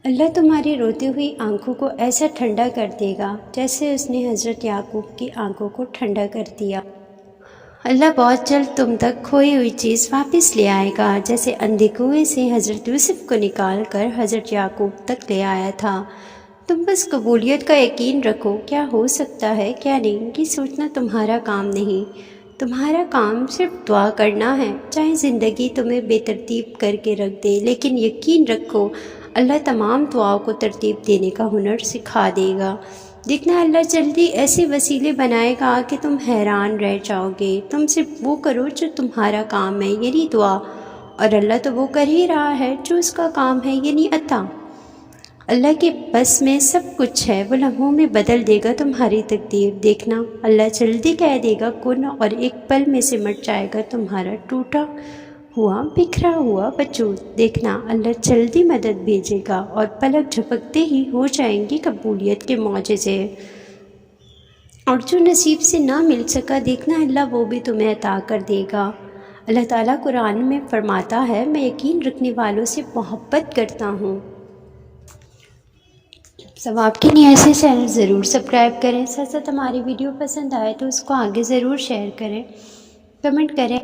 اللہ تمہاری روتی ہوئی آنکھوں کو ایسا ٹھنڈا کر دے گا جیسے اس نے حضرت یعقوب کی آنکھوں کو ٹھنڈا کر دیا۔ اللہ بہت جلد تم تک کھوئی ہوئی چیز واپس لے آئے گا، جیسے اندھے کنویں سے حضرت یوسف کو نکال کر حضرت یعقوب تک لے آیا تھا۔ تم بس قبولیت کا یقین رکھو، کیا ہو سکتا ہے کیا نہیں، یہ سوچنا تمہارا کام نہیں۔ تمہارا کام صرف دعا کرنا ہے، چاہے زندگی تمہیں بے ترتیب کر کے رکھ دے، لیکن یقین رکھو اللہ تمام دعاؤں کو ترتیب دینے کا ہنر سکھا دے گا۔ دیکھنا اللہ جلدی ایسے وسیلے بنائے گا کہ تم حیران رہ جاؤ گے۔ تم صرف وہ کرو جو تمہارا کام ہے، یعنی دعا، اور اللہ تو وہ کر ہی رہا ہے جو اس کا کام ہے، یعنی عطا۔ اللہ کے بس میں سب کچھ ہے، وہ لمحوں میں بدل دے گا تمہاری تقدیر۔ دیکھنا اللہ جلدی کہہ دے گا کن، اور ایک پل میں سمٹ جائے گا تمہارا ٹوٹا ہوا بکھرا ہوا وجود۔ دیکھنا اللہ جلدی مدد بھیجے گا، اور پلک جھپکتے ہی ہو جائیں گی قبولیت کے معجزے۔ اور جو نصیب سے نہ مل سکا، دیکھنا اللہ وہ بھی تمہیں عطا کر دے گا۔ اللہ تعالیٰ قرآن میں فرماتا ہے، میں یقین رکھنے والوں سے محبت کرتا ہوں۔ ثواب کی نیت سے چینل ضرور سبسکرائب کریں، ساتھ ساتھ ہماری ویڈیو پسند آئے تو اس کو آگے ضرور شیئر کریں، کمنٹ کریں۔